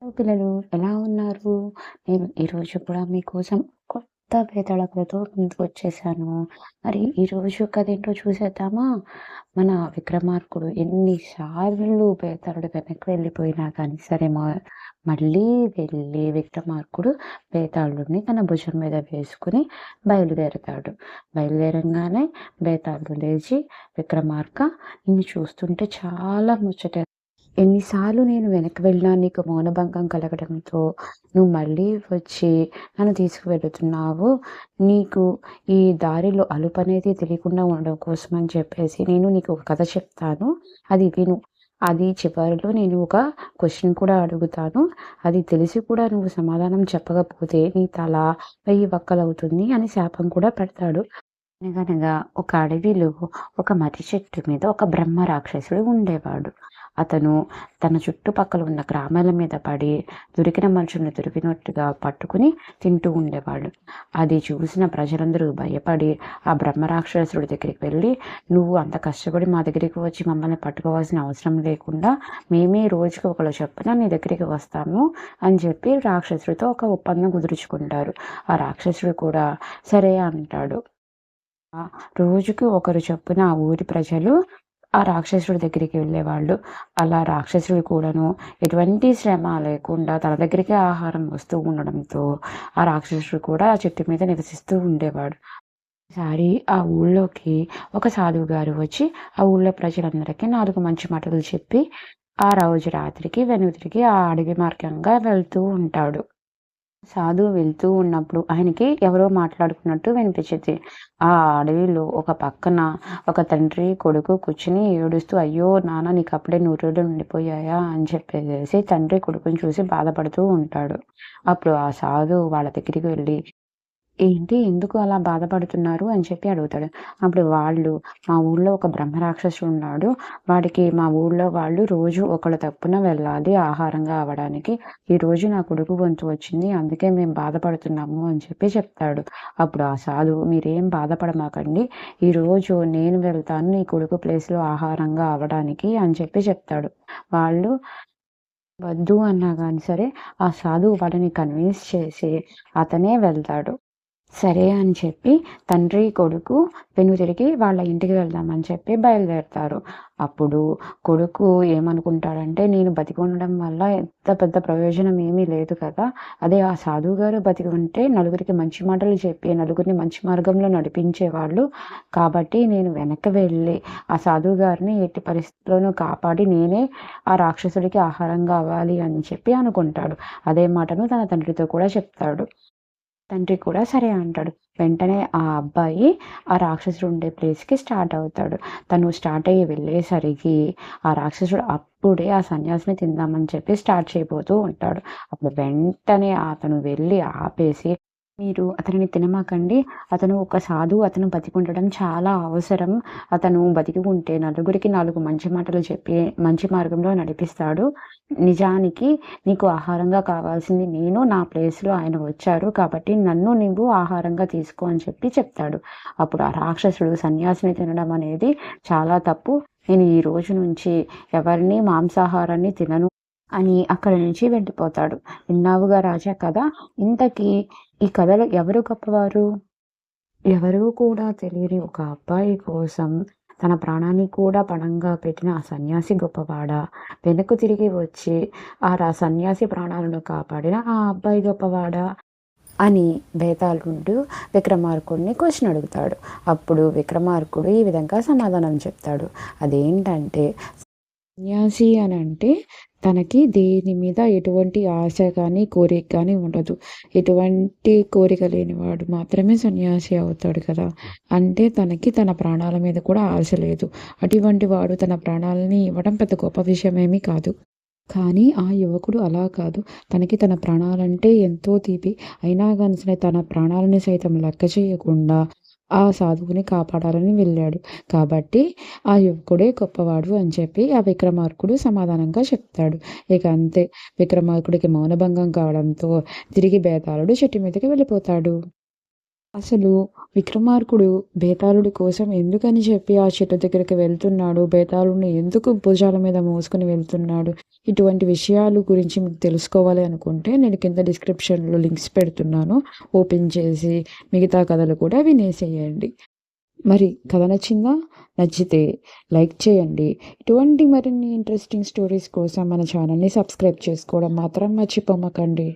Hello పిల్లలు, ఎలా ఉన్నారు? నేను ఈరోజు కూడా మీకోసం కొత్త బేతాళ కథతో ముందుకొచ్చేసాను. మరి ఈరోజు కథ ఏంటో చూసేద్దామా? మన విక్రమార్కుడు ఎన్ని సార్లు బేతాళుడు వెనక్కి వెళ్ళిపోయినా కానీ సరే మళ్ళీ వెళ్ళి విక్రమార్కుడు బేతాళుడిని తన భుజం మీద వేసుకొని బయలుదేరతాడు. బయలుదేరంగానే బేతాళుడు లేచి, విక్రమార్క, నిన్ను చూస్తుంటే చాలా ముచ్చట. ఎన్నిసార్లు నేను వెనక్కి వెళ్ళినా నీకు మౌనభంగం కలగడంతో నువ్వు మళ్ళీ వచ్చి నన్ను తీసుకువెళుతున్నావు. నీకు ఈ దారిలో అలుపనేది తెలియకుండా ఉండడం కోసం అని చెప్పేసి నేను నీకు ఒక కథ చెప్తాను. అది విను. అది చివరిలో నేను ఒక క్వశ్చన్ కూడా అడుగుతాను. అది తెలిసి కూడా నువ్వు సమాధానం చెప్పకపోతే నీ తల 1000 వక్కలవుతుంది అని శాపం కూడా పెడతాడు. అనగనగా ఒక అడవిలో ఒక మర్రి చెట్టు మీద ఒక బ్రహ్మ రాక్షసుడు ఉండేవాడు. అతను తన చుట్టుపక్కల ఉన్న గ్రామాల మీద పడి దొరికిన మనుషుల్ని దొరికినట్టుగా పట్టుకుని తింటూ ఉండేవాడు. అది చూసిన ప్రజలందరూ భయపడి ఆ బ్రహ్మ రాక్షసుడి దగ్గరికి వెళ్ళి, నువ్వు అంత కష్టపడి మా దగ్గరికి వచ్చి మమ్మల్ని పట్టుకోవాల్సిన అవసరం లేకుండా మేమే రోజుకి ఒకళ్ళు చొప్పున నీ దగ్గరికి వస్తాము అని చెప్పి రాక్షసుడితో ఒక ఒప్పందం కుదుర్చుకుంటారు. ఆ రాక్షసుడు కూడా సరే అంటాడు. రోజుకి ఒకరు చొప్పున ఆ ఊరి ప్రజలు ఆ రాక్షసుడి దగ్గరికి వెళ్ళేవాళ్ళు. అలా రాక్షసుడు కూడాను ఎటువంటి శ్రమ లేకుండా తన దగ్గరికే ఆహారం వస్తూ ఉండడంతో ఆ రాక్షసుడు కూడా ఆ చెట్టు మీద నివసిస్తూ ఉండేవాడు. ఒకసారి ఆ ఊళ్ళోకి ఒక సాధువు గారు వచ్చి ఆ ఊళ్ళో ప్రజలందరికీ 4 మంచి మాటలు చెప్పి ఆ రోజు రాత్రికి వెనుదిరిగి ఆ అడవి మార్గంగా వెళ్తూ ఉంటాడు. సాధువు వెళ్తూ ఉన్నప్పుడు ఆయనకి ఎవరో మాట్లాడుకున్నట్టు వినిపించింది. ఆ అడవిలో ఒక పక్కన ఒక తండ్రి కొడుకు కూర్చుని ఏడుస్తూ, అయ్యో నాన్న, నీకు అప్పుడే 100 రోజులు ఉండిపోయాయా అని చెప్పేసి తండ్రి కొడుకుని చూసి బాధపడుతూ ఉంటాడు. అప్పుడు ఆ సాధువు వాళ్ళ దగ్గరికి వెళ్ళి, ఏంటి, ఎందుకు అలా బాధపడుతున్నారు అని చెప్పి అడుగుతాడు. అప్పుడు వాళ్ళు, మా ఊళ్ళో ఒక బ్రహ్మరాక్షసుడు ఉన్నాడు. వాడికి మా ఊళ్ళో వాళ్ళు రోజు ఒకళ్ళ తప్పున వెళ్ళాలి ఆహారంగా అవ్వడానికి. ఈరోజు నా కొడుకు వంతు వచ్చింది, అందుకే మేము బాధపడుతున్నాము అని చెప్పి చెప్తాడు. అప్పుడు ఆ సాధువు, మీరేం బాధపడమాకండి, ఈరోజు నేను వెళ్తాను నీ కొడుకు ప్లేస్లో ఆహారంగా అవ్వడానికి అని చెప్పి చెప్తాడు. వాళ్ళు వద్దు అన్నా కానీ సరే ఆ సాధువు వాళ్ళని కన్విన్స్ చేసి అతనే వెళ్తాడు. సరే అని చెప్పి తండ్రి కొడుకు వెనుతిరిగి వాళ్ళ ఇంటికి వెళ్దామని చెప్పి బయలుదేరుతారు. అప్పుడు కొడుకు ఏమనుకుంటాడంటే, నేను బతికి ఉండడం వల్ల ఎంత పెద్ద ప్రయోజనం ఏమీ లేదు కదా! అదే ఆ సాధువు గారు బతికి ఉంటే నలుగురికి మంచి మాటలు చెప్పి నలుగురిని మంచి మార్గంలో నడిపించేవాళ్ళు. కాబట్టి నేను వెనక్కి వెళ్ళి ఆ సాధువు గారిని ఎట్టి పరిస్థితిలోనూ కాపాడి నేనే ఆ రాక్షసుడికి ఆహారంగా అవ్వాలి అని చెప్పి అనుకుంటాడు. అదే మాటను తన తండ్రితో కూడా చెప్తాడు. తండ్రి కూడా సరే అంటాడు. వెంటనే ఆ అబ్బాయి ఆ రాక్షసుడు ఉండే ప్లేస్‌కి స్టార్ట్ అవుతాడు. తను స్టార్ట్ అయ్యి వెళ్ళేసరికి ఆ రాక్షసుడు అప్పుడే ఆ సన్యాసిని తిందామని చెప్పి స్టార్ట్ చేయబోతూ ఉంటాడు. అప్పుడు వెంటనే అతను వెళ్ళి ఆపేసి, మీరు అతనిని తినమాకండి. అతను ఒక సాధువు. అతను బతికుండడం చాలా అవసరం. అతను బతికి ఉంటే నలుగురికి 4 మంచి మాటలు చెప్పి మంచి మార్గంలో నడిపిస్తాడు. నిజానికి నీకు ఆహారంగా కావాల్సింది నేను. నా ప్లేస్‌లో ఆయన వచ్చారు. కాబట్టి నన్ను నువ్వు ఆహారంగా తీసుకో అని చెప్పి చెప్తాడు. అప్పుడు ఆ రాక్షసుడు, సన్యాసిని తినడం అనేది చాలా తప్పు. నేను ఈ రోజు నుంచి ఎవరిని మాంసాహారాన్ని తినను అని అక్కడి నుంచి వెళ్ళిపోతాడు. విన్నావుగా రాజా కథ. ఇంతకీ ఈ కథలో ఎవరు గొప్పవారు? ఎవరూ కూడా తెలియని ఒక అబ్బాయి కోసం తన ప్రాణాన్ని కూడా పణంగా పెట్టిన ఆ సన్యాసి గొప్పవాడా? వెనక్కు తిరిగి వచ్చి సన్యాసి ప్రాణాలను కాపాడిన ఆ అబ్బాయి గొప్పవాడా? అని బేతాళుడు విక్రమార్కుడిని క్వశ్చన్ అడుగుతాడు. అప్పుడు విక్రమార్కుడు ఈ విధంగా సమాధానం చెప్తాడు. అదేంటంటే, సన్యాసి అనంటే తనకి దేని మీద ఎటువంటి ఆశ కానీ, కోరిక కానీ ఉండదు. ఎటువంటి కోరిక లేనివాడు మాత్రమే సన్యాసి అవుతాడు కదా! అంటే తనకి తన ప్రాణాల మీద కూడా ఆశ లేదు. అటువంటి వాడు తన ప్రాణాలని ఇవ్వడం పెద్ద గొప్ప విషయమేమీ కాదు. కానీ ఆ యువకుడు అలా కాదు. తనకి తన ప్రాణాలంటే ఎంతో తీపి. అయినా గాని సరే తన ప్రాణాలని సైతం లెక్క చేయకుండా ఆ సాధువుని కాపాడాలని వెళ్ళాడు. కాబట్టి ఆ యువకుడే గొప్పవాడు అని చెప్పి ఆ విక్రమార్కుడు సమాధానంగా చెప్తాడు. ఇక అంతే. విక్రమార్కుడికి మౌనభంగం కావడంతో తిరిగి బేతాళుడు చెట్టు మీదకి వెళ్ళిపోతాడు. అసలు విక్రమార్కుడు బేతాళుడి కోసం ఎందుకని చెప్పి ఆ చెట్టు దగ్గరికి వెళ్తున్నాడు? బేతాళుడిని ఎందుకు భుజాల మీద మోసుకొని వెళ్తున్నాడు? ఇటువంటి విషయాలు గురించి మీకు తెలుసుకోవాలి అనుకుంటే నేను కింద డిస్క్రిప్షన్‌లో లింక్స్ పెడుతున్నాను. ఓపెన్ చేసి మిగతా కథలు కూడా వినేసేయండి. మరి కథ నచ్చిందా? నచ్చితే లైక్ చేయండి. ఇటువంటి మరిన్ని ఇంట్రెస్టింగ్ స్టోరీస్ కోసం మన ఛానల్‌ని సబ్స్క్రైబ్ చేసుకోవడం మాత్రం మర్చిపోమకండి.